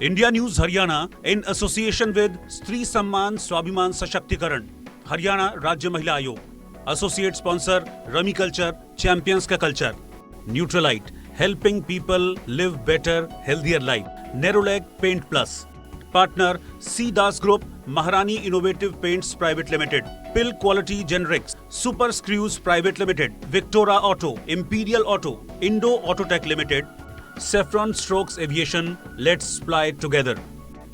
India news Haryana in association with स्त्री सम्मान स्वाभिमान सशक्तिकरण, हरियाणा राज्य महिला आयोग, associate sponsor rummy culture, champions का culture, Nutrilite helping people live better healthier life, Nerolac paint plus, partner C Das group, Maharani innovative paints private limited, pill quality generics, super screws private limited, Victora auto, imperial auto, Indo autotech limited, Saffron Strokes Aviation, let's fly together.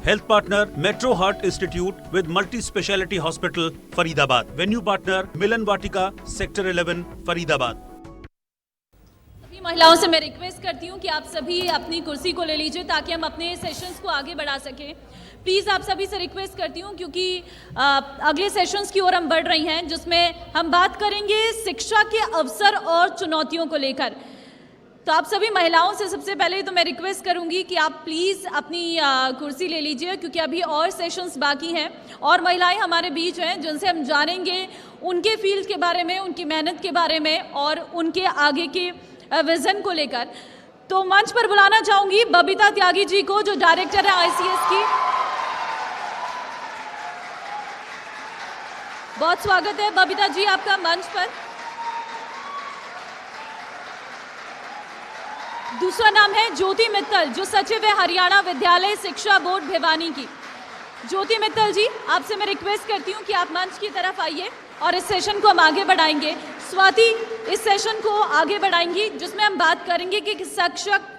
Health partner Metro Heart Institute with Multi-Speciality Hospital, Faridabad. Venue partner Milan Vatika, Sector 11, Faridabad. सभी महिलाओं से मैं request करती हूँ कि आप सभी अपनी कुर्सी को ले लीजिए ताकि हम अपने सेशंस को आगे बढ़ा सकें। प्लीज़ आप सभी से रिक्वेस्ट करती हूँ क्योंकि अगले सेशंस की ओर हम बढ़ रही हैं जिसमें हम बात करेंगे शिक्षा के अवसर और चुनौतियों को लेकर। तो आप सभी महिलाओं से सबसे पहले तो मैं रिक्वेस्ट करूंगी कि आप प्लीज़ अपनी कुर्सी ले लीजिए क्योंकि अभी और सेशंस बाकी हैं और महिलाएं हमारे बीच हैं जिनसे हम जानेंगे उनके फील्ड के बारे में, उनकी मेहनत के बारे में और उनके आगे के विज़न को लेकर। तो मंच पर बुलाना चाहूँगी बबीता त्यागी जी को जो डायरेक्टर है ICS की। बहुत स्वागत है बबीता जी आपका मंच पर। दूसरा नाम है ज्योति मित्तल जो सचिव है हरियाणा विद्यालय शिक्षा बोर्ड भिवानी की। ज्योति मित्तल जी आपसे मैं रिक्वेस्ट करती हूँ कि आप मंच की तरफ आइए और इस सेशन को हम आगे बढ़ाएंगे। स्वाति इस सेशन को आगे बढ़ाएंगी जिसमें हम बात करेंगे कि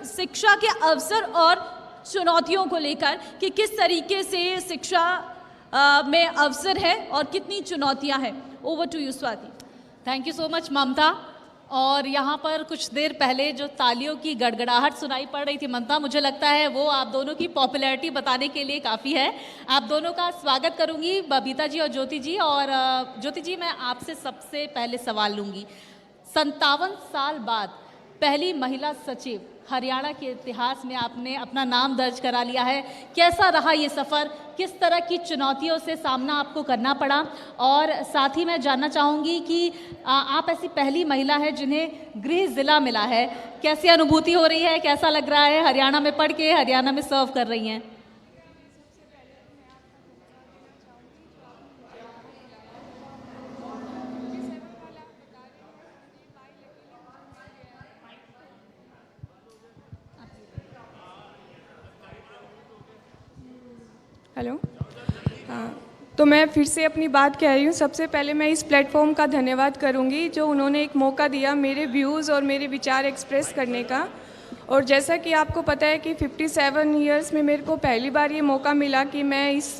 शिक्षा के अवसर और चुनौतियों को लेकर कि किस तरीके से शिक्षा में अवसर है और कितनी चुनौतियाँ हैं। Over to you Swati. Thank you so much Mamata. और यहाँ पर कुछ देर पहले जो तालियों की गड़गड़ाहट सुनाई पड़ रही थी ममता, मुझे लगता है वो आप दोनों की पॉपुलैरिटी बताने के लिए काफ़ी है। आप दोनों का स्वागत करूँगी बबीता जी और ज्योति जी। और ज्योति जी मैं आपसे सबसे पहले सवाल लूँगी। 57 साल बाद पहली महिला सचिव हरियाणा के इतिहास में आपने अपना नाम दर्ज करा लिया है। कैसा रहा ये सफ़र, किस तरह की चुनौतियों से सामना आपको करना पड़ा? और साथ ही मैं जानना चाहूँगी कि आप ऐसी पहली महिला है जिन्हें गृह जिला मिला है। कैसी अनुभूति हो रही है, कैसा लग रहा है हरियाणा में पढ़ के, हरियाणा में सर्व कर रही हैं? हेलो। तो मैं फिर से अपनी बात कह रही हूँ। सबसे पहले मैं इस प्लेटफॉर्म का धन्यवाद करूँगी जो उन्होंने एक मौका दिया मेरे व्यूज़ और मेरे विचार एक्सप्रेस करने का। और जैसा कि आपको पता है कि 57 इयर्स में मेरे को पहली बार ये मौका मिला कि मैं इस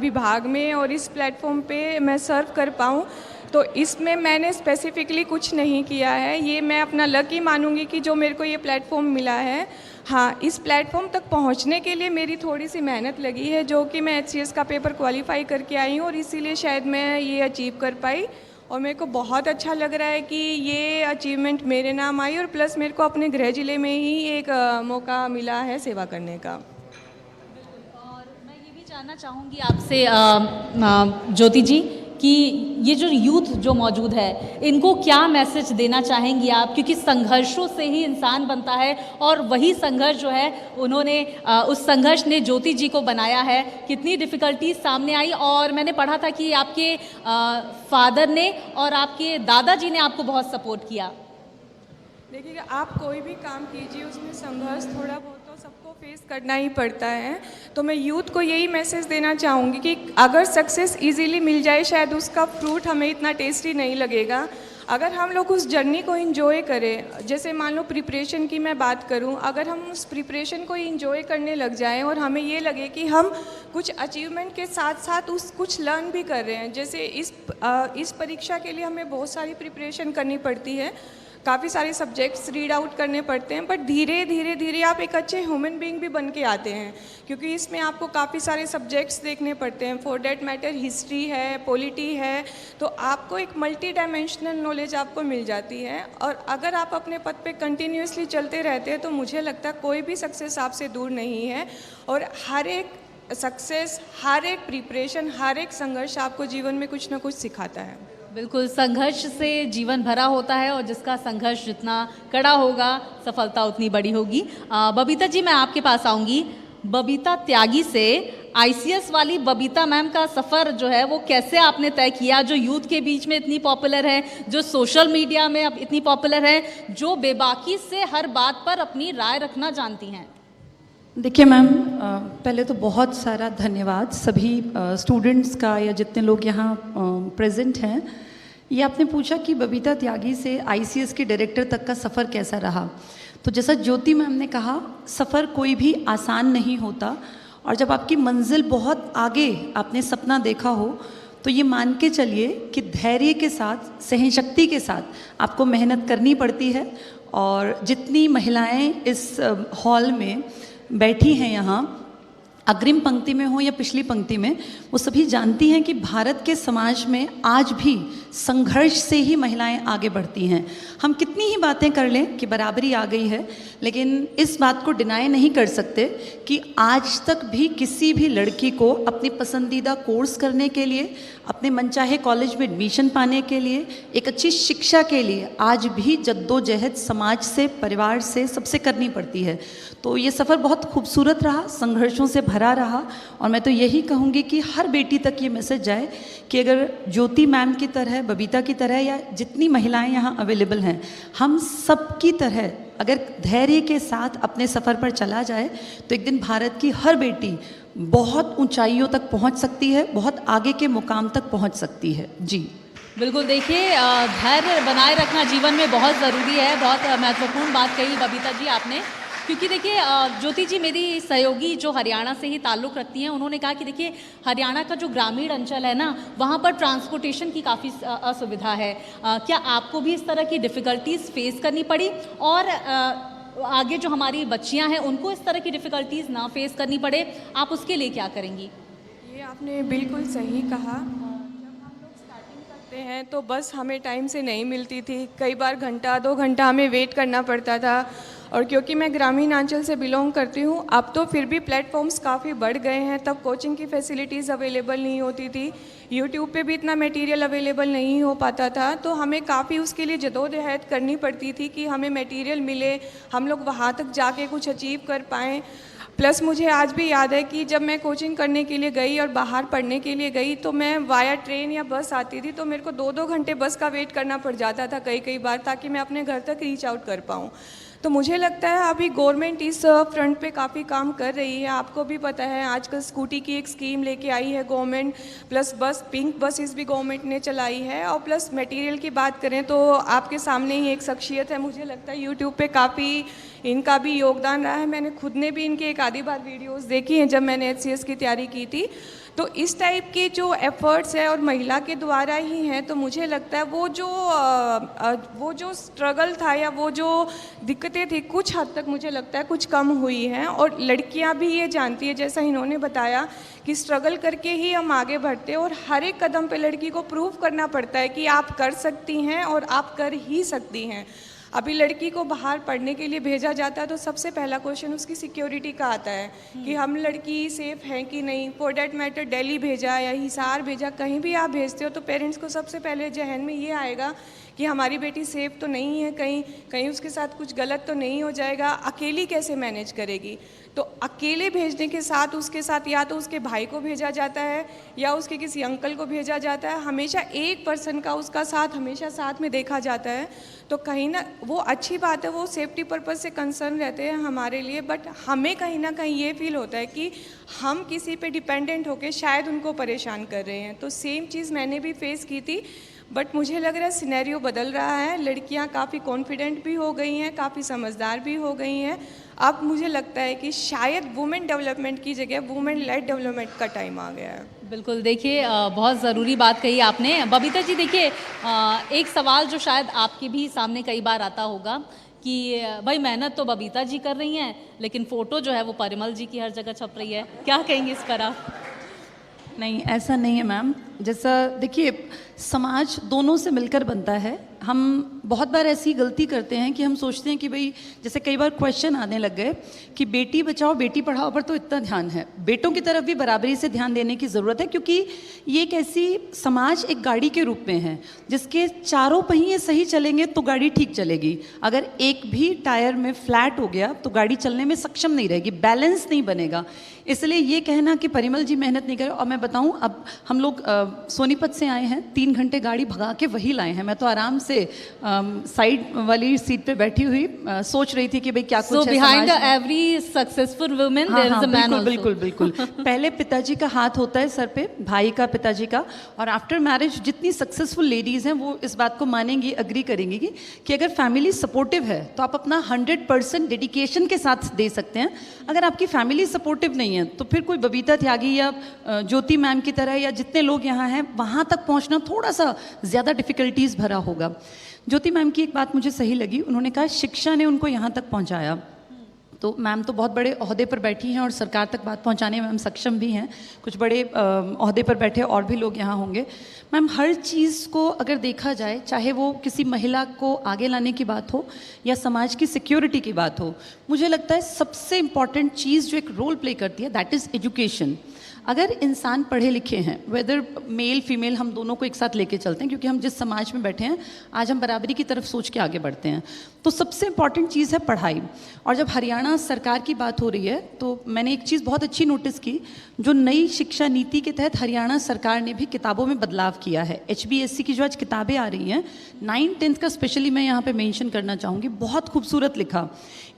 विभाग में और इस प्लेटफॉर्म पे मैं सर्व कर पाऊँ। तो इसमें मैंने स्पेसिफिकली कुछ नहीं किया है, ये मैं अपना लक ही मानूंगी कि जो मेरे को ये प्लेटफॉर्म मिला है। हाँ, इस प्लेटफॉर्म तक पहुंचने के लिए मेरी थोड़ी सी मेहनत लगी है जो कि मैं HCS का पेपर क्वालिफाई करके आई हूँ और इसीलिए शायद मैं ये अचीव कर पाई। और मेरे को बहुत अच्छा लग रहा है कि ये अचीवमेंट मेरे नाम आई और प्लस मेरे को अपने गृह जिले में ही एक मौका मिला है सेवा करने का। और मैं ये भी जानना चाहूँगी आपसे ज्योति जी कि ये जो यूथ जो मौजूद है इनको क्या मैसेज देना चाहेंगी आप? क्योंकि संघर्षों से ही इंसान बनता है और वही संघर्ष जो है उन्होंने उस संघर्ष ने ज्योति जी को बनाया है। कितनी डिफ़िकल्टीज सामने आई और मैंने पढ़ा था कि आपके फादर ने और आपके दादाजी ने आपको बहुत सपोर्ट किया। देखिएगा, आप कोई भी काम कीजिए उसमें संघर्ष थोड़ा बहुत तो सबको फेस करना ही पड़ता है। तो मैं यूथ को यही मैसेज देना चाहूँगी कि अगर सक्सेस इजीली मिल जाए शायद उसका फ्रूट हमें इतना टेस्टी नहीं लगेगा। अगर हम लोग उस जर्नी को एंजॉय करें, जैसे मान लो प्रिपरेशन की मैं बात करूं, अगर हम उस प्रिपरेशन को एंजॉय करने लग जाएं और हमें ये लगे कि हम कुछ अचीवमेंट के साथ साथ उस कुछ लर्न भी कर रहे हैं। जैसे इस परीक्षा के लिए हमें बहुत सारी प्रिपरेशन करनी पड़ती है, काफ़ी सारे सब्जेक्ट्स रीड आउट करने पड़ते हैं, बट धीरे धीरे आप एक अच्छे ह्यूमन बीइंग भी बन के आते हैं क्योंकि इसमें आपको काफ़ी सारे सब्जेक्ट्स देखने पड़ते हैं। फॉर डेट मैटर हिस्ट्री है, पॉलिटी है, तो आपको एक मल्टी डायमेंशनल नॉलेज आपको मिल जाती है। और अगर आप अपने पद पे कंटिन्यूसली चलते रहते हैं तो मुझे लगता है कोई भी सक्सेस आपसे दूर नहीं है। और हर एक सक्सेस, हर एक प्रिपरेशन, हर एक संघर्ष आपको जीवन में कुछ ना कुछ सिखाता है। बिल्कुल, संघर्ष से जीवन भरा होता है और जिसका संघर्ष जितना कड़ा होगा सफलता उतनी बड़ी होगी। बबीता जी मैं आपके पास आऊँगी। बबीता त्यागी से आईसीएस वाली बबीता मैम का सफ़र जो है वो कैसे आपने तय किया, जो यूथ के बीच में इतनी पॉपुलर है, जो सोशल मीडिया में अब इतनी पॉपुलर है, जो बेबाकी से हर बात पर अपनी राय रखना जानती हैं? देखिए मैम, पहले तो बहुत सारा धन्यवाद सभी स्टूडेंट्स का या जितने लोग यहाँ प्रेजेंट हैं। ये आपने पूछा कि बबीता त्यागी से आईसीएस के डायरेक्टर तक का सफ़र कैसा रहा। तो जैसा ज्योति मैम ने कहा, सफ़र कोई भी आसान नहीं होता, और जब आपकी मंजिल बहुत आगे आपने सपना देखा हो तो ये मान के चलिए कि धैर्य के साथ, सहनशक्ति के साथ आपको मेहनत करनी पड़ती है। और जितनी महिलाएं इस हॉल में बैठी हैं यहाँ, अग्रिम पंक्ति में हो या पिछली पंक्ति में, वो सभी जानती हैं कि भारत के समाज में आज भी संघर्ष से ही महिलाएं आगे बढ़ती हैं। हम कितनी ही बातें कर लें कि बराबरी आ गई है, लेकिन इस बात को डिनाई नहीं कर सकते कि आज तक भी किसी भी लड़की को अपनी पसंदीदा कोर्स करने के लिए, अपने मनचाहे कॉलेज में एडमिशन पाने के लिए, एक अच्छी शिक्षा के लिए आज भी जद्दोजहद समाज से, परिवार से, सबसे करनी पड़ती है। तो ये सफ़र बहुत खूबसूरत रहा, संघर्षों से भरा रहा। और मैं तो यही कहूँगी कि हर बेटी तक ये मैसेज जाए कि अगर ज्योति मैम की तरह, बबीता की तरह, या जितनी महिलाएं यहाँ अवेलेबल हैं, हम सब की तरह अगर धैर्य के साथ अपने सफ़र पर चला जाए तो एक दिन भारत की हर बेटी बहुत ऊंचाइयों तक पहुँच सकती है, बहुत आगे के मुकाम तक पहुँच सकती है। जी बिल्कुल, देखिए धैर्य बनाए रखना जीवन में बहुत ज़रूरी है। बहुत महत्वपूर्ण बात कही बबीता जी आपने, क्योंकि देखिए ज्योति जी मेरी सहयोगी जो हरियाणा से ही ताल्लुक़ रखती हैं, उन्होंने कहा कि देखिए हरियाणा का जो ग्रामीण अंचल है ना, वहाँ पर ट्रांसपोर्टेशन की काफ़ी असुविधा है। क्या आपको भी इस तरह की डिफ़िकल्टीज़ फेस करनी पड़ी, और आगे जो हमारी बच्चियाँ हैं उनको इस तरह की डिफ़िकल्टीज़ ना फेस करनी पड़े, आप उसके लिए क्या करेंगी? ये आपने बिल्कुल सही कहा। हैं तो बस हमें टाइम से नहीं मिलती थी, कई बार घंटा 2 घंटा हमें वेट करना पड़ता था। और क्योंकि मैं ग्रामीण अंचल से बिलोंग करती हूँ, अब तो फिर भी प्लेटफॉर्म्स काफ़ी बढ़ गए हैं। तब कोचिंग की फैसिलिटीज़ अवेलेबल नहीं होती थी, यूट्यूब पे भी इतना मटेरियल अवेलेबल नहीं हो पाता था, तो हमें काफ़ी उसके लिए जदोजहद करनी पड़ती थी कि हमें मटेरियल मिले, हम लोग वहाँ तक जाके कुछ अचीव कर पाएँ। प्लस मुझे आज भी याद है कि जब मैं कोचिंग करने के लिए गई और बाहर पढ़ने के लिए गई, तो मैं वाया ट्रेन या बस आती थी, तो मेरे को 2-2 घंटे बस का वेट करना पड़ जाता था कई बार, ताकि मैं अपने घर तक रीच आउट कर पाऊँ। तो मुझे लगता है अभी गवर्नमेंट इस फ्रंट पे काफ़ी काम कर रही है। आपको भी पता है आजकल स्कूटी की एक स्कीम लेके आई है गवर्नमेंट, प्लस बस, पिंक बसेस भी गवर्नमेंट ने चलाई है। और प्लस मटेरियल की बात करें तो आपके सामने ही एक शख्सियत है, मुझे लगता है यूट्यूब पे काफ़ी इनका भी योगदान रहा है। मैंने खुद ने भी इनके एक आधी बार वीडियोस देखी हैं जब मैंने HCS की तैयारी की थी। तो इस टाइप के जो एफर्ट्स है और महिला के द्वारा ही हैं, तो मुझे लगता है वो जो स्ट्रगल था या वो जो दिक्कतें थी, कुछ हद तक मुझे लगता है कुछ कम हुई हैं। और लड़कियां भी ये जानती है, जैसा इन्होंने बताया कि स्ट्रगल करके ही हम आगे बढ़ते हैं, और हर एक कदम पे लड़की को प्रूव करना पड़ता है कि आप कर सकती हैं और आप कर ही सकती हैं। अभी लड़की को बाहर पढ़ने के लिए भेजा जाता है तो सबसे पहला क्वेश्चन उसकी सिक्योरिटी का आता है कि हम लड़की सेफ़ हैं कि नहीं। फॉर डैट मैटर दिल्ली भेजा या हिसार भेजा, कहीं भी आप भेजते हो तो पेरेंट्स को सबसे पहले जहन में ये आएगा कि हमारी बेटी सेफ़ तो नहीं है, कहीं उसके साथ कुछ गलत तो नहीं हो जाएगा, अकेली कैसे मैनेज करेगी। तो अकेले भेजने के साथ उसके साथ या तो उसके भाई को भेजा जाता है या उसके किसी अंकल को भेजा जाता है। हमेशा एक पर्सन का उसका साथ हमेशा साथ में देखा जाता है। तो कहीं ना वो अच्छी बात है, वो सेफ्टी पर्पज़ से कंसर्न रहते हैं हमारे लिए, बट हमें कहीं ना कहीं ये फील होता है कि हम किसी पे डिपेंडेंट होकर शायद उनको परेशान कर रहे हैं। तो सेम चीज़ मैंने भी फेस की थी, बट मुझे लग रहा है सिनेरियो बदल रहा है। लड़कियां काफ़ी कॉन्फिडेंट भी हो गई हैं, काफ़ी समझदार भी हो गई हैं। अब मुझे लगता है कि शायद वुमेन डेवलपमेंट की जगह वुमेन लेड डेवलपमेंट का टाइम आ गया है। बिल्कुल, देखिए बहुत ज़रूरी बात कही आपने। बबीता जी देखिए, एक सवाल जो शायद आपके भी सामने कई बार आता होगा कि भाई मेहनत तो बबीता जी कर रही हैं, लेकिन फ़ोटो जो है वो परिमल जी की हर जगह छप रही है, क्या कहेंगे इस पर आप? नहीं, ऐसा नहीं है मैम। जैसा देखिए, समाज दोनों से मिलकर बनता है। हम बहुत बार ऐसी गलती करते हैं कि हम सोचते हैं कि भाई, जैसे कई बार क्वेश्चन आने लग गए कि बेटी बचाओ बेटी पढ़ाओ पर तो इतना ध्यान है, बेटों की तरफ भी बराबरी से ध्यान देने की ज़रूरत है, क्योंकि ये एक ऐसी समाज एक गाड़ी के रूप में है जिसके चारों पहिए सही चलेंगे तो गाड़ी ठीक चलेगी। अगर एक भी टायर में फ्लैट हो गया तो गाड़ी चलने में सक्षम नहीं रहेगी, बैलेंस नहीं बनेगा। इसलिए ये कहना कि परिमल जी मेहनत नहीं करे, और मैं बताऊं, अब हम लोग सोनीपत से आए हैं, 3 घंटे गाड़ी भगा के वही लाए हैं। मैं तो आराम से साइड वाली सीट पे बैठी हुई सोच रही थी कि भाई क्या कुछ So है behind समाज में। every successful woman हाँ, there is हाँ, a man बिल्कुल, also. बिल्कुल बिल्कुल पहले पिताजी का हाथ होता है सर पे, भाई का, पिताजी का, और आफ्टर मैरिज जितनी सक्सेसफुल लेडीज़ हैं वो इस बात को मानेंगी, अग्री करेंगी कि अगर फैमिली सपोर्टिव है तो आप अपना 100% डेडिकेशन के साथ दे सकते हैं। अगर आपकी फैमिली सपोर्टिव नहीं है तो फिर कोई बबीता त्यागी या ज्योति मैम की तरह या जितने लोग यहाँ हैं वहाँ तक पहुँचना थोड़ा सा ज़्यादा डिफ़िकल्टीज़ भरा होगा। ज्योति मैम की एक बात मुझे सही लगी, उन्होंने कहा शिक्षा ने उनको यहाँ तक पहुँचाया। तो मैम तो बहुत बड़े ओहदे पर बैठी हैं और सरकार तक बात पहुंचाने में हम सक्षम भी हैं। कुछ बड़े ओहदे पर बैठे और भी लोग यहाँ होंगे। मैम, हर चीज़ को अगर देखा जाए, चाहे वो किसी महिला को आगे लाने की बात हो या समाज की सिक्योरिटी की बात हो, मुझे लगता है सबसे इम्पॉर्टेंट चीज़ जो एक रोल प्ले करती है दैट इज़ एजुकेशन। अगर इंसान पढ़े लिखे हैं, वेदर मेल फीमेल, हम दोनों को एक साथ लेके चलते हैं, क्योंकि हम जिस समाज में बैठे हैं आज हम बराबरी की तरफ सोच के आगे बढ़ते हैं, तो सबसे इम्पॉर्टेंट चीज़ है पढ़ाई। और जब हरियाणा सरकार की बात हो रही है तो मैंने एक चीज़ बहुत अच्छी नोटिस की, जो नई शिक्षा नीति के तहत हरियाणा सरकार ने भी किताबों में बदलाव किया है। HBSC की जो आज किताबें आ रही हैं, 9th-10th का स्पेशली मैं यहाँ पे मेंशन करना चाहूँगी, बहुत खूबसूरत लिखा।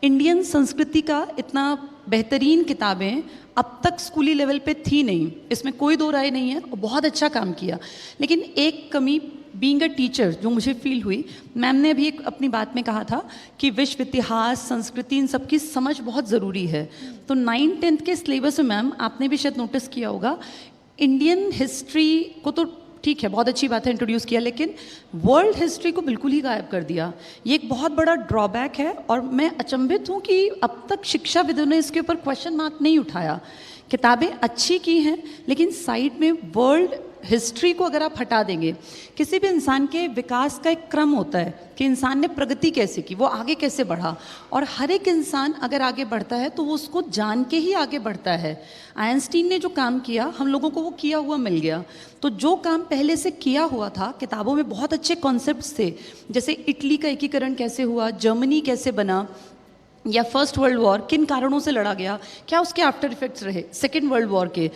इंडियन संस्कृति का इतना बेहतरीन किताबें अब तक स्कूली लेवल पे थी नहीं, इसमें कोई दो राय नहीं है, और बहुत अच्छा काम किया। लेकिन एक कमी बीइंग अ टीचर जो मुझे फील हुई, मैम ने अभी एक अपनी बात में कहा था कि विश्व इतिहास, संस्कृति, इन सब की समझ बहुत ज़रूरी है। तो 9th-10th के सिलेबस में मैम आपने भी शायद नोटिस किया होगा, इंडियन हिस्ट्री को तो ठीक है, बहुत अच्छी बात है, इंट्रोड्यूस किया, लेकिन वर्ल्ड हिस्ट्री को बिल्कुल ही गायब कर दिया। ये एक बहुत बड़ा ड्रॉबैक है और मैं अचंभित हूँ कि अब तक शिक्षाविदों ने इसके ऊपर क्वेश्चन मार्क नहीं उठाया। किताबें अच्छी की हैं, लेकिन साइड में वर्ल्ड हिस्ट्री को अगर आप हटा देंगे, किसी भी इंसान के विकास का एक क्रम होता है कि इंसान ने प्रगति कैसे की, वो आगे कैसे बढ़ा, और हर एक इंसान अगर आगे बढ़ता है तो वो उसको जान के ही आगे बढ़ता है। आइंस्टीन ने जो काम किया, हम लोगों को वो किया हुआ मिल गया। तो जो काम पहले से किया हुआ था, किताबों में बहुत अच्छे कॉन्सेप्ट्स थे, जैसे इटली का एकीकरण कैसे हुआ, जर्मनी कैसे बना, या फर्स्ट वर्ल्ड वॉर किन कारणों से लड़ा गया, क्या उसके आफ्टर इफेक्ट्स रहे, सेकेंड वर्ल्ड वॉर के,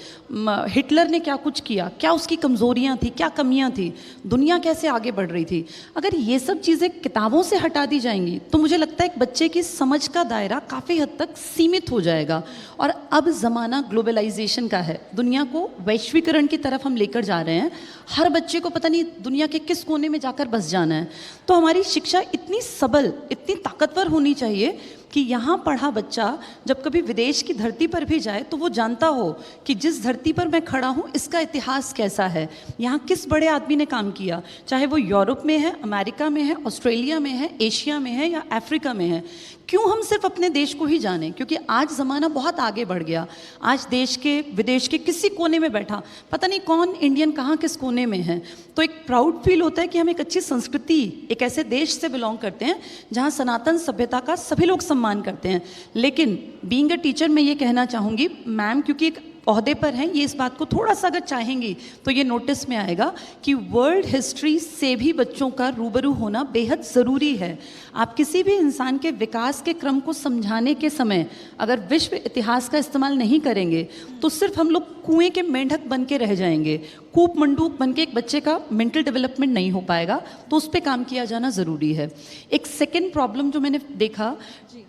हिटलर ने क्या कुछ किया, क्या उसकी कमज़ोरियाँ थी, क्या कमियाँ थी, दुनिया कैसे आगे बढ़ रही थी। अगर ये सब चीज़ें किताबों से हटा दी जाएंगी तो मुझे लगता है एक बच्चे की समझ का दायरा काफ़ी हद तक सीमित हो जाएगा। और अब ज़माना ग्लोबलाइजेशन का है, दुनिया को वैश्वीकरण की तरफ हम लेकर जा रहे हैं। हर बच्चे को पता नहीं दुनिया के किस कोने में जाकर बस जाना है। तो हमारी शिक्षा इतनी सबल, इतनी ताकतवर होनी चाहिए कि यहाँ पढ़ा बच्चा जब कभी विदेश की धरती पर भी जाए तो वो जानता हो कि जिस धरती पर मैं खड़ा हूँ इसका इतिहास कैसा है, यहाँ किस बड़े आदमी ने काम किया, चाहे वो यूरोप में है, अमेरिका में है, ऑस्ट्रेलिया में है, एशिया में है या अफ्रीका में है। क्यों हम सिर्फ अपने देश को ही जानें, क्योंकि आज ज़माना बहुत आगे बढ़ गया। आज देश के विदेश के किसी कोने में बैठा पता नहीं कौन इंडियन कहाँ किस कोने में है, तो एक प्राउड फील होता है कि हम एक अच्छी संस्कृति, एक ऐसे देश से बिलोंग करते हैं जहाँ सनातन सभ्यता का सभी लोग सम्मान करते हैं। लेकिन बीइंग अ टीचर मैं ये कहना चाहूँगी मैम, क्योंकि एक ओहदे पर हैं, ये इस बात को थोड़ा सा अगर चाहेंगी तो ये नोटिस में आएगा कि वर्ल्ड हिस्ट्री से भी बच्चों का रूबरू होना बेहद ज़रूरी है। आप किसी भी इंसान के विकास के क्रम को समझाने के समय अगर विश्व इतिहास का इस्तेमाल नहीं करेंगे तो सिर्फ हम लोग कुएं के मेंढक बन के रह जाएंगे, कूप मंडूक बन के एक बच्चे का मेंटल डेवलपमेंट नहीं हो पाएगा। तो उस पर काम किया जाना ज़रूरी है। एक सेकेंड प्रॉब्लम जो मैंने देखा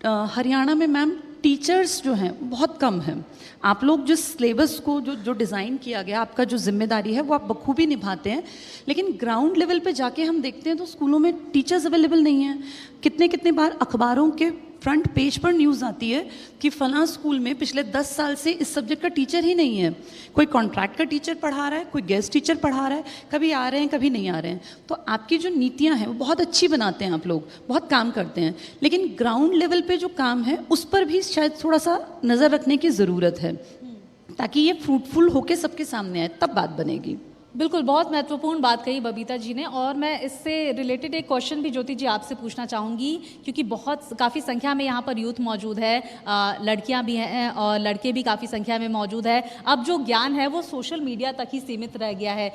हरियाणा में मैम, टीचर्स जो हैं बहुत कम हैं। आप लोग जिस सिलेबस को जो डिज़ाइन किया गया, आपका जो जिम्मेदारी है वो आप बखूबी निभाते हैं, लेकिन ग्राउंड लेवल पे जाके हम देखते हैं तो स्कूलों में टीचर्स अवेलेबल नहीं हैं। कितने बार अखबारों के फ्रंट पेज पर न्यूज़ आती है कि फ़लाँ स्कूल में पिछले 10 साल से इस सब्जेक्ट का टीचर ही नहीं है। कोई कॉन्ट्रैक्ट का टीचर पढ़ा रहा है, कोई गेस्ट टीचर पढ़ा रहा है, कभी आ रहे हैं कभी नहीं आ रहे हैं। तो आपकी जो नीतियाँ हैं वो बहुत अच्छी बनाते हैं, आप लोग बहुत काम करते हैं, लेकिन ग्राउंड लेवल पे जो काम है उस पर भी शायद थोड़ा सा नज़र रखने की ज़रूरत है ताकि ये फ्रूटफुल होके सबके सामने आए, तब बात बनेगी। बिल्कुल, बहुत महत्वपूर्ण बात कही बबीता जी ने, और मैं इससे रिलेटेड एक क्वेश्चन भी ज्योति जी आपसे पूछना चाहूँगी, क्योंकि काफ़ी संख्या में यहाँ पर यूथ मौजूद है, लड़कियाँ भी हैं और लड़के भी काफ़ी संख्या में मौजूद है। अब जो ज्ञान है वो सोशल मीडिया तक ही सीमित रह गया है।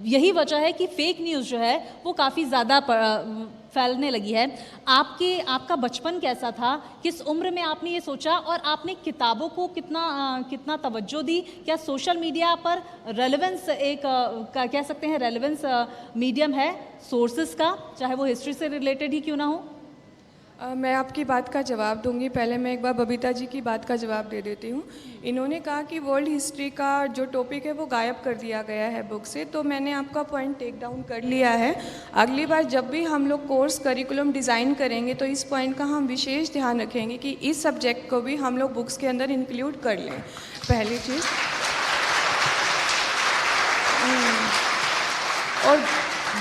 यही वजह है कि फेक न्यूज़ जो है वो काफ़ी ज़्यादा फैलने लगी है। आपका बचपन कैसा था? किस उम्र में आपने ये सोचा, और आपने किताबों को कितना तवज्जो दी? क्या सोशल मीडिया पर रेलेवेंस कह सकते हैं रेलेवेंस मीडियम है सोर्सेज का, चाहे वो हिस्ट्री से रिलेटेड ही क्यों ना हो? मैं आपकी बात का जवाब दूंगी। पहले मैं एक बार बबीता जी की बात का जवाब दे देती हूँ। इन्होंने कहा कि वर्ल्ड हिस्ट्री का जो टॉपिक है वो गायब कर दिया गया है बुक से, तो मैंने आपका पॉइंट टेक डाउन कर लिया है। अगली बार जब भी हम लोग कोर्स करिकुलम डिज़ाइन करेंगे तो इस पॉइंट का हम विशेष ध्यान रखेंगे कि इस सब्जेक्ट को भी हम लोग बुक्स के अंदर इंक्लूड कर लें, पहली चीज़। और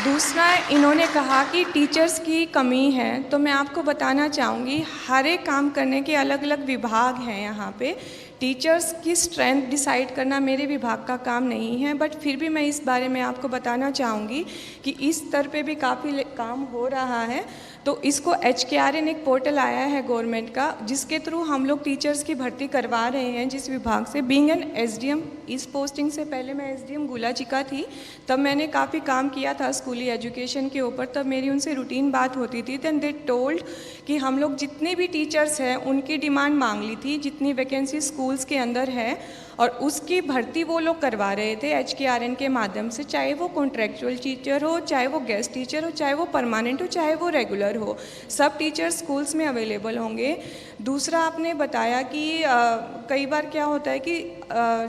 दूसरा, इन्होंने कहा कि टीचर्स की कमी है, तो मैं आपको बताना चाहूँगी हर एक काम करने के अलग अलग विभाग हैं यहाँ पे। टीचर्स की स्ट्रेंथ डिसाइड करना मेरे विभाग का काम नहीं है, बट फिर भी मैं इस बारे में आपको बताना चाहूँगी कि इस स्तर पे भी काफ़ी काम हो रहा है। तो इसको HKRN एक पोर्टल आया है गवर्नमेंट का, जिसके थ्रू हम लोग टीचर्स की भर्ती करवा रहे हैं जिस विभाग से। बीइंग एन SDM, इस पोस्टिंग से पहले मैं SDM गुलाचिका थी, तब मैंने काफ़ी काम किया था स्कूली एजुकेशन के ऊपर। तब मेरी उनसे रूटीन बात होती थी। देन दे टोल्ड कि हम लोग जितने भी टीचर्स हैं उनकी डिमांड मांग ली थी, जितनी वैकेंसी स्कूल्स के अंदर है, और उसकी भर्ती वो लोग करवा रहे थे HKRN के माध्यम से। चाहे वो कॉन्ट्रैक्चुअल टीचर हो, चाहे वो गेस्ट टीचर हो, चाहे वो परमानेंट हो, चाहे वो रेगुलर हो, सब टीचर्स स्कूल्स में अवेलेबल होंगे। दूसरा, आपने बताया कि कई बार क्या होता है कि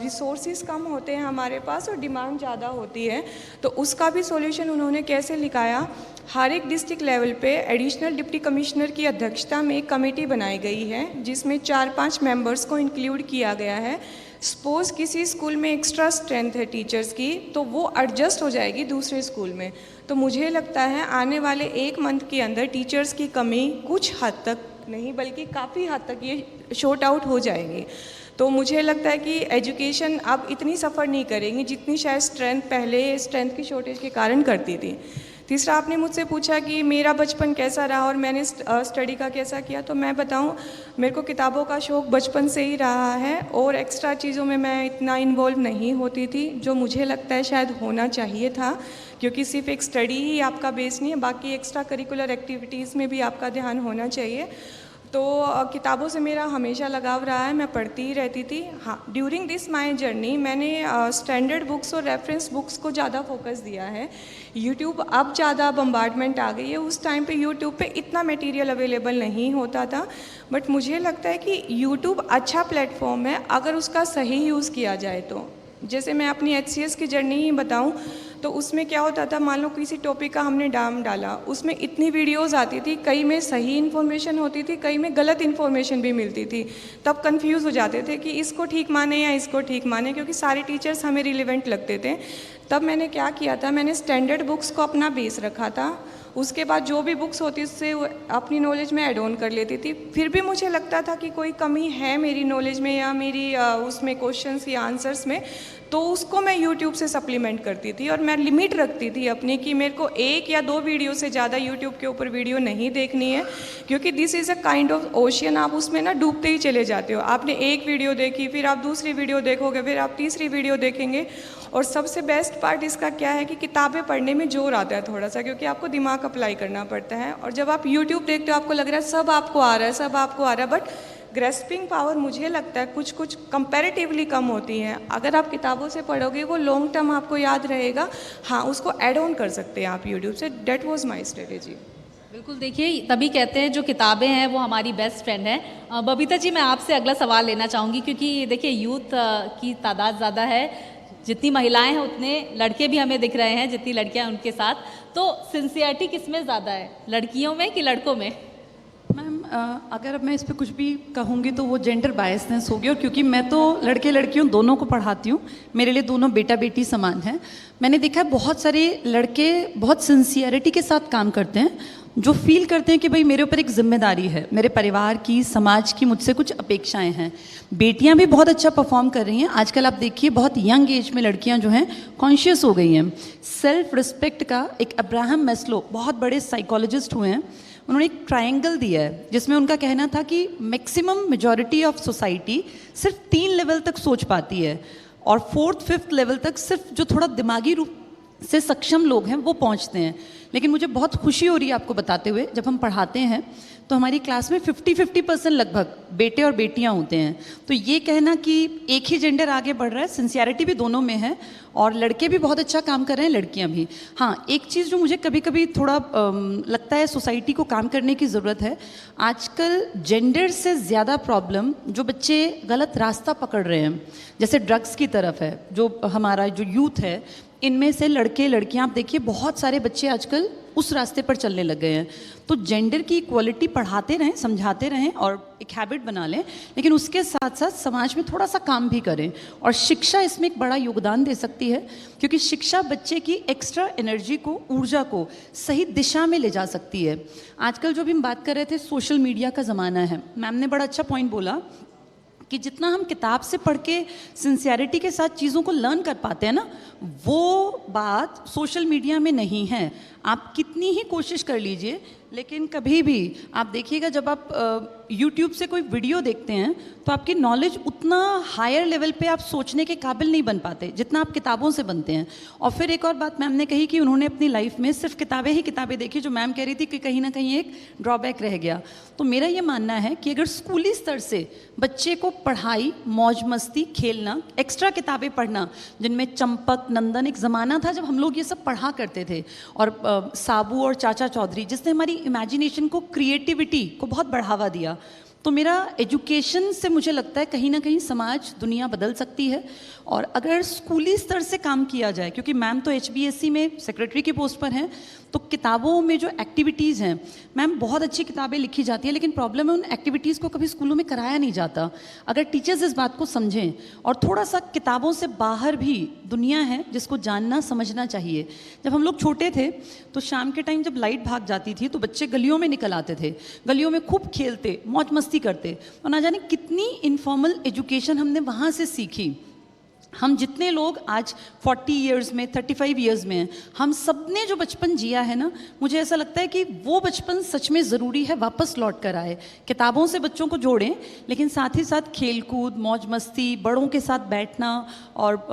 रिसोर्सेज कम होते हैं हमारे पास और डिमांड ज़्यादा होती है, तो उसका भी सॉल्यूशन उन्होंने कैसे निकाला। हर एक डिस्ट्रिक्ट लेवल पे एडिशनल डिप्टी कमिश्नर की अध्यक्षता में एक कमेटी बनाई गई है, जिसमें 4-5 मेंबर्स को इंक्लूड किया गया है। सपोज किसी स्कूल में एक्स्ट्रा स्ट्रेंथ है टीचर्स की, तो वो एडजस्ट हो जाएगी दूसरे स्कूल में। तो मुझे लगता है आने वाले 1 मंथ के अंदर टीचर्स की कमी कुछ हद तक नहीं बल्कि काफ़ी हद तक ये शॉर्ट आउट हो जाएगी। तो मुझे लगता है कि एजुकेशन अब इतनी सफ़र नहीं करेंगी जितनी शायद स्ट्रेंथ की शॉर्टेज के कारण करती थी। तीसरा, आपने मुझसे पूछा कि मेरा बचपन कैसा रहा और मैंने स्टडी का कैसा किया। तो मैं बताऊं, मेरे को किताबों का शौक़ बचपन से ही रहा है और एक्स्ट्रा चीज़ों में मैं इतना इन्वॉल्व नहीं होती थी, जो मुझे लगता है शायद होना चाहिए था, क्योंकि सिर्फ एक स्टडी ही आपका बेस नहीं है, बाकी एक्स्ट्रा करिकुलर एक्टिविटीज़ में भी आपका ध्यान होना चाहिए। तो किताबों से मेरा हमेशा लगाव रहा है, मैं पढ़ती ही रहती थी। हाँ, ड्यूरिंग दिस माई जर्नी मैंने स्टैंडर्ड बुक्स और रेफरेंस बुक्स को ज़्यादा फोकस दिया है। यूट्यूब अब ज़्यादा बम्बार्डमेंट आ गई है, उस टाइम पे यूट्यूब पे इतना मटेरियल अवेलेबल नहीं होता था, बट मुझे लगता है कि यूट्यूब अच्छा प्लेटफॉर्म है अगर उसका सही यूज़ किया जाए तो। जैसे मैं अपनी HCS की जर्नी ही बताऊं, तो उसमें क्या होता था, मान लो किसी टॉपिक का हमने नाम डाला, उसमें इतनी वीडियोस आती थी, कई में सही इन्फॉर्मेशन होती थी, कई में गलत इन्फॉर्मेशन भी मिलती थी। तब कंफ्यूज हो जाते थे कि इसको ठीक माने या इसको ठीक माने, क्योंकि सारे टीचर्स हमें रिलेवेंट लगते थे। तब मैंने क्या किया था, मैंने स्टैंडर्ड बुक्स को अपना बेस रखा था, उसके बाद जो भी बुक्स होती उससे अपनी नॉलेज में ऐड ऑन कर लेती थी। फिर भी मुझे लगता था कि कोई कमी है मेरी नॉलेज में या मेरी उसमें क्वेश्चंस या आंसर्स में, तो उसको मैं यूट्यूब से सप्लीमेंट करती थी। और मैं लिमिट रखती थी अपनी कि मेरे को 1 या 2 वीडियो से ज़्यादा यूट्यूब के ऊपर वीडियो नहीं देखनी है, क्योंकि this is a kind of ocean. आप उसमें ना डूबते ही चले जाते हो। आपने एक वीडियो देखी, फिर आप दूसरी वीडियो देखोगे, फिर आप तीसरी वीडियो देखेंगे। और सबसे बेस्ट पार्ट इसका क्या है कि किताबें पढ़ने में जोर आता है थोड़ा सा, क्योंकि आपको दिमाग अप्लाई करना पड़ता है। और जब आप यूट्यूब देखते हो आपको लग रहा है सब आपको आ रहा है, सब आपको आ रहा है, बट ग्रेस्पिंग पावर मुझे लगता है कुछ कुछ कंपैरेटिवली कम होती है। अगर आप किताबों से पढ़ोगे वो लॉन्ग टर्म आपको याद रहेगा। हाँ, उसको ऐड ऑन कर सकते हैं आप यूट्यूब से। That was my strategy. बिल्कुल, देखिए तभी कहते हैं जो किताबें हैं वो हमारी बेस्ट फ्रेंड है। बबीता जी, मैं आपसे अगला सवाल लेना चाहूँगी, क्योंकि देखिए यूथ की तादाद ज़्यादा है, जितनी महिलाएं हैं उतने लड़के भी हमें दिख रहे हैं, जितनी लड़कियां उनके साथ। तो सिंसियरिटी किस में ज़्यादा है, लड़कियों में कि लड़कों में? मैम, अगर मैं इस पे कुछ भी कहूँगी तो वो जेंडर बायसनेस होगी, और क्योंकि मैं तो लड़के लड़कियों दोनों को पढ़ाती हूँ, मेरे लिए दोनों बेटा बेटी समान हैं। मैंने देखा है बहुत सारे लड़के बहुत सिंसियरिटी के साथ काम करते हैं, जो फील करते हैं कि भाई मेरे ऊपर एक जिम्मेदारी है, मेरे परिवार की, समाज की मुझसे कुछ अपेक्षाएं हैं। बेटियां भी बहुत अच्छा परफॉर्म कर रही हैं। आजकल आप देखिए बहुत यंग एज में लड़कियां जो हैं कॉन्शियस हो गई हैं। सेल्फ रिस्पेक्ट का एक अब्राहम मैस्लो, बहुत बड़े साइकोलॉजिस्ट हुए हैं, उन्होंने एक ट्रायंगल दिया है जिसमें उनका कहना था कि मैक्सिमम मेजॉरिटी ऑफ सोसाइटी सिर्फ 3 लेवल तक सोच पाती है, और 4th 5th लेवल तक सिर्फ जो थोड़ा दिमागी रूप से सक्षम लोग हैं वो पहुंचते हैं। लेकिन मुझे बहुत खुशी हो रही है आपको बताते हुए, जब हम पढ़ाते हैं तो हमारी क्लास में 50-50% लगभग बेटे और बेटियां होते हैं। तो ये कहना कि एक ही जेंडर आगे बढ़ रहा है, सिंसियरिटी भी दोनों में है, और लड़के भी बहुत अच्छा काम कर रहे हैं, लड़कियां भी। हाँ, एक चीज़ जो मुझे कभी कभी थोड़ा लगता है सोसाइटी को काम करने की ज़रूरत है, आजकल जेंडर से ज़्यादा प्रॉब्लम जो बच्चे गलत रास्ता पकड़ रहे हैं, जैसे ड्रग्स की तरफ है, जो हमारा जो यूथ है, इनमें से लड़के लड़कियां आप देखिए बहुत सारे बच्चे आजकल उस रास्ते पर चलने लग गए हैं। तो जेंडर की इक्वलिटी पढ़ाते रहें, समझाते रहें और एक हैबिट बना लें, लेकिन उसके साथ साथ समाज में थोड़ा सा काम भी करें, और शिक्षा इसमें एक बड़ा योगदान दे सकती है, क्योंकि शिक्षा बच्चे की एक्स्ट्रा एनर्जी को, ऊर्जा को सही दिशा में ले जा सकती है। आजकल जो भी हम बात कर रहे थे, सोशल मीडिया का ज़माना है, मैम ने बड़ा अच्छा पॉइंट बोला कि जितना हम किताब से पढ़ के सिंसियरिटी के साथ चीज़ों को लर्न कर पाते हैं ना, वो बात सोशल मीडिया में नहीं है। आप कितनी ही कोशिश कर लीजिए, लेकिन कभी भी आप देखिएगा जब आप यूट्यूब से कोई वीडियो देखते हैं तो आपकी नॉलेज उतना हायर लेवल पे आप सोचने के काबिल नहीं बन पाते जितना आप किताबों से बनते हैं। और फिर एक और बात मैम ने कही कि उन्होंने अपनी लाइफ में सिर्फ किताबें ही किताबें देखी, जो मैम कह रही थी कि कहीं ना कहीं एक ड्रॉबैक रह गया। तो मेरा ये मानना है कि अगर स्कूली स्तर से बच्चे को पढ़ाई, मौज मस्ती, खेलना, एक्स्ट्रा किताबें पढ़ना, जिनमें चंपक, नंदन, एक ज़माना था जब हम लोग ये सब पढ़ा करते थे, और साबू और चाचा चौधरी, जिसने हमारी इमेजिनेशन को, क्रिएटिविटी को बहुत बढ़ावा दिया। तो मेरा एजुकेशन से मुझे लगता है कहीं ना कहीं समाज, दुनिया बदल सकती है। और अगर स्कूली स्तर से काम किया जाए, क्योंकि मैम तो HBSC में सेक्रेटरी की पोस्ट पर हैं, तो किताबों में जो एक्टिविटीज़ हैं, मैम बहुत अच्छी किताबें लिखी जाती हैं, लेकिन प्रॉब्लम है उन एक्टिविटीज़ को कभी स्कूलों में कराया नहीं जाता। अगर टीचर्स इस बात को समझें और थोड़ा सा किताबों से बाहर भी दुनिया है जिसको जानना समझना चाहिए। जब हम लोग छोटे थे तो शाम के टाइम जब लाइट भाग जाती थी तो बच्चे गलियों में निकल आते थे, गलियों में खूब खेलते, मौज मस्ती करते, और ना जाने कितनी इनफॉर्मल एजुकेशन हमने वहाँ से सीखी। हम जितने लोग आज 40 इयर्स में, 35 इयर्स में हैं, हम सब ने जो बचपन जिया है ना, मुझे ऐसा लगता है कि वो बचपन सच में ज़रूरी है वापस लौट कर आए। किताबों से बच्चों को जोड़ें, लेकिन साथ ही साथ खेलकूद, मौज मस्ती, बड़ों के साथ बैठना और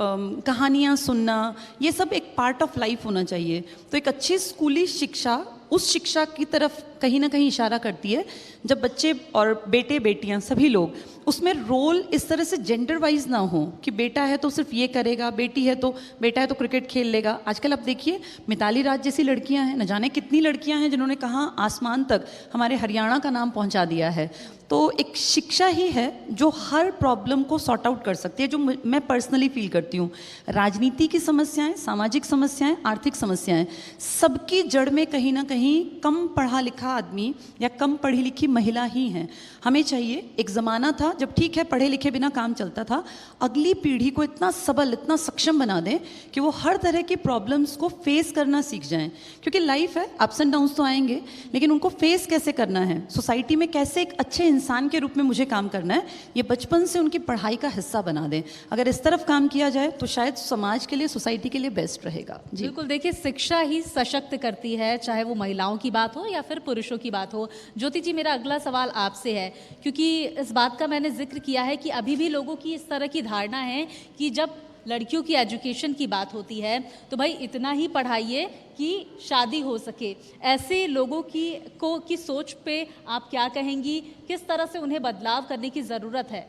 कहानियाँ सुनना, ये सब एक पार्ट ऑफ लाइफ होना चाहिए। तो एक अच्छी स्कूली शिक्षा उस शिक्षा की तरफ कहीं ना कहीं इशारा करती है जब बच्चे और बेटे बेटियां सभी लोग उसमें रोल इस तरह से जेंडर वाइज ना हो कि बेटा है तो सिर्फ ये करेगा, बेटी है तो बेटा है तो क्रिकेट खेल लेगा। आजकल आप देखिए मिताली राज जैसी लड़कियां हैं, न जाने कितनी लड़कियां हैं जिन्होंने कहाँ आसमान तक हमारे हरियाणा का नाम पहुंचा दिया है। तो एक शिक्षा ही है जो हर प्रॉब्लम को सॉर्ट आउट कर सकती है, जो मैं पर्सनली फील करती हूँ। राजनीति की समस्याएं, सामाजिक समस्याएं, आर्थिक समस्याएं, सबकी जड़ में कहीं ना कहीं कम पढ़ा लिखा आदमी या कम पढ़ी लिखी महिला ही हैं। हमें चाहिए, एक ज़माना था जब ठीक है पढ़े लिखे बिना काम चलता था, अगली पीढ़ी को इतना सबल, इतना सक्षम बना दें कि वो हर तरह की प्रॉब्लम्स को फेस करना सीख जाएं। क्योंकि लाइफ है, अप्स एंड डाउन्स तो आएंगे, लेकिन उनको फेस कैसे करना है, सोसाइटी में कैसे एक अच्छे इंसान के रूप में मुझे काम करना है, ये बचपन से उनकी पढ़ाई का हिस्सा बना दें। अगर इस तरफ काम किया जाए तो शायद समाज के लिए, सोसाइटी के लिए बेस्ट रहेगा। जी बिल्कुल, देखिए शिक्षा ही सशक्त करती है, चाहे वो महिलाओं की बात हो या फिर पुरुषों की बात हो। ज्योति जी, मेरा अगला सवाल आपसे है, क्योंकि इस बात का मैंने जिक्र किया है कि अभी भी लोगों की इस तरह की धारणा है कि जब लड़कियों की एजुकेशन की बात होती है तो भाई इतना ही पढ़ाइए कि शादी हो सके। ऐसे लोगों की सोच पे आप क्या कहेंगी, किस तरह से उन्हें बदलाव करने की ज़रूरत है?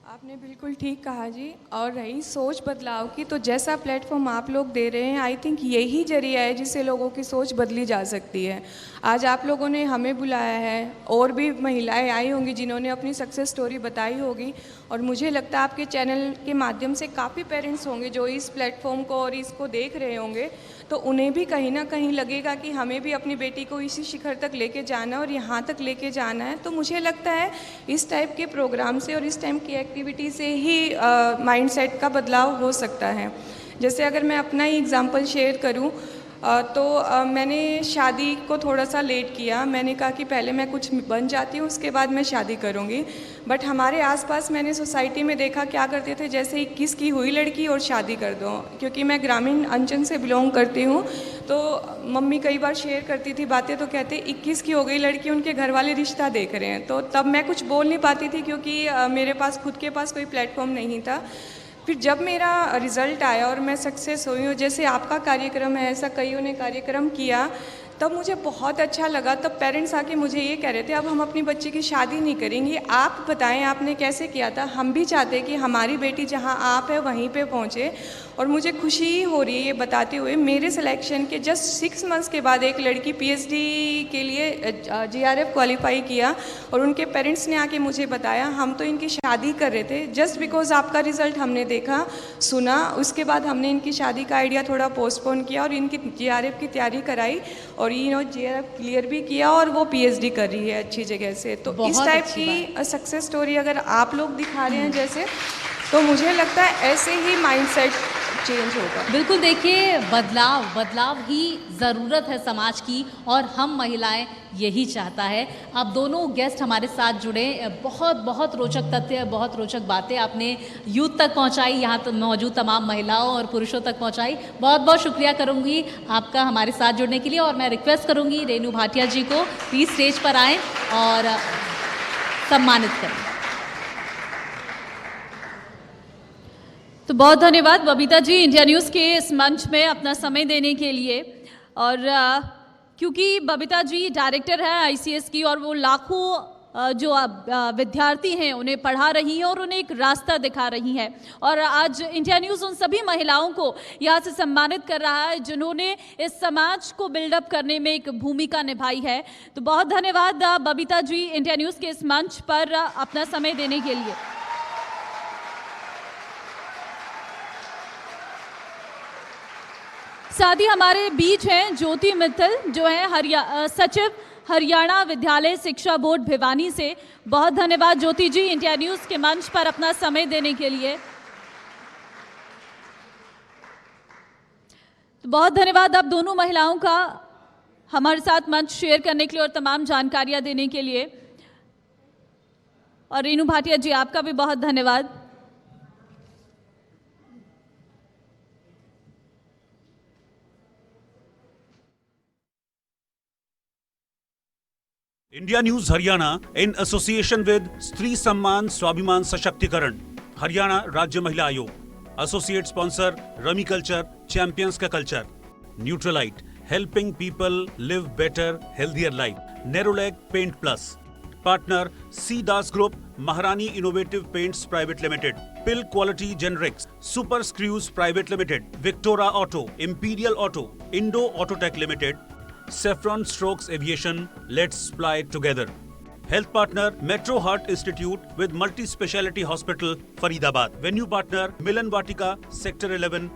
आपने बिल्कुल ठीक कहा जी। और रही सोच बदलाव की, तो जैसा प्लेटफॉर्म आप लोग दे रहे हैं, आई थिंक यही जरिया है जिससे लोगों की सोच बदली जा सकती है। आज आप लोगों ने हमें बुलाया है, और भी महिलाएं आई होंगी जिन्होंने अपनी सक्सेस स्टोरी बताई होगी, और मुझे लगता है आपके चैनल के माध्यम से काफ़ी पेरेंट्स होंगे जो इस प्लेटफॉर्म को और इसको देख रहे होंगे, तो उन्हें भी कहीं ना कहीं लगेगा कि हमें भी अपनी बेटी को इसी शिखर तक लेके जाना है और यहाँ तक लेके जाना है। तो मुझे लगता है इस टाइप के प्रोग्राम से और इस टाइप की एक्टिविटी से ही माइंडसेट का बदलाव हो सकता है। जैसे अगर मैं अपना ही एग्जांपल शेयर करूं, मैंने शादी को थोड़ा सा लेट किया। मैंने कहा कि पहले मैं कुछ बन जाती हूँ, उसके बाद मैं शादी करूँगी। बट हमारे आसपास मैंने सोसाइटी में देखा क्या करते थे, जैसे 21 की हुई लड़की और शादी कर दो। क्योंकि मैं ग्रामीण अंचल से बिलोंग करती हूँ, तो मम्मी कई बार शेयर करती थी बातें, तो कहते 21 की हो गई लड़की, उनके घर वाले रिश्ता देख रहे हैं। तो तब मैं कुछ बोल नहीं पाती थी, क्योंकि मेरे पास खुद के पास कोई प्लेटफॉर्म नहीं था। फिर जब मेरा रिज़ल्ट आया और मैं सक्सेस हुई हूँ, जैसे आपका कार्यक्रम है, ऐसा कईयों ने कार्यक्रम किया, तब मुझे बहुत अच्छा लगा। तब पेरेंट्स आके मुझे ये कह रहे थे, अब हम अपनी बच्ची की शादी नहीं करेंगे, आप बताएं आपने कैसे किया था, हम भी चाहते कि हमारी बेटी जहां आप है वहीं पे पहुंचे। और मुझे खुशी हो रही है ये बताते हुए, मेरे सिलेक्शन के जस्ट 6 मंथ्स के बाद एक लड़की पीएचडी के लिए जीआरएफ क्वालिफाई किया, और उनके पेरेंट्स ने आके मुझे बताया, हम तो इनकी शादी कर रहे थे, जस्ट बिकॉज आपका रिज़ल्ट हमने देखा सुना, उसके बाद हमने इनकी शादी का आइडिया थोड़ा पोस्टपोन किया और इनकी जीआरएफ की तैयारी कराई, और जीआरएफ क्लियर भी किया, और वो पीएचडी कर रही है अच्छी जगह से। तो इस टाइप की सक्सेस स्टोरी अगर आप लोग दिखा रहे हैं जैसे, तो मुझे लगता है ऐसे ही माइंडसेट चेंज होगा। बिल्कुल, देखिए बदलाव ही ज़रूरत है समाज की, और हम महिलाएं यही चाहता है। आप दोनों गेस्ट हमारे साथ जुड़े, बहुत रोचक तथ्य, बहुत रोचक बातें आपने यूथ तक पहुंचाई, यहाँ तो मौजूद तमाम महिलाओं और पुरुषों तक पहुंचाई। बहुत शुक्रिया करूंगी आपका हमारे साथ जुड़ने के लिए, और मैं रिक्वेस्ट करूंगी रेनू भाटिया जी को प्लीज़ स्टेज पर आएँ और सम्मानित करें। तो बहुत धन्यवाद बबीता जी इंडिया न्यूज़ के इस मंच में अपना समय देने के लिए। और क्योंकि बबीता जी डायरेक्टर है आईसीएस की, और वो लाखों जो विद्यार्थी हैं उन्हें पढ़ा रही हैं और उन्हें एक रास्ता दिखा रही हैं, और आज इंडिया न्यूज़ उन सभी महिलाओं को यहाँ से सम्मानित कर रहा है जिन्होंने इस समाज को बिल्डअप करने में एक भूमिका निभाई है। तो बहुत धन्यवाद बबीता जी इंडिया न्यूज़ के इस मंच पर अपना समय देने के लिए। साथ ही हमारे बीच हैं ज्योति मित्तल, जो है सचिव हरियाणा विद्यालय शिक्षा बोर्ड भिवानी से। बहुत धन्यवाद ज्योति जी इंडिया न्यूज़ के मंच पर अपना समय देने के लिए। तो बहुत धन्यवाद आप दोनों महिलाओं का हमारे साथ मंच शेयर करने के लिए और तमाम जानकारियां देने के लिए। और रेनू भाटिया जी आपका भी बहुत धन्यवाद। India news Haryana in association with स्त्री सम्मान स्वाभिमान सशक्तिकरण हरियाणा राज्य महिला आयोग, associate sponsor rummy culture champions का culture, Nutrilite helping people live better healthier life, Nerolac paint plus, partner C Das group, Maharani innovative paints private limited, pill quality generics, super screws private limited, Victora auto, imperial auto, Indo autotech limited, Saffron Strokes Aviation, let's fly together. Health partner Metro Heart Institute with multi-speciality hospital Faridabad. Venue partner Milan Vatika Sector 11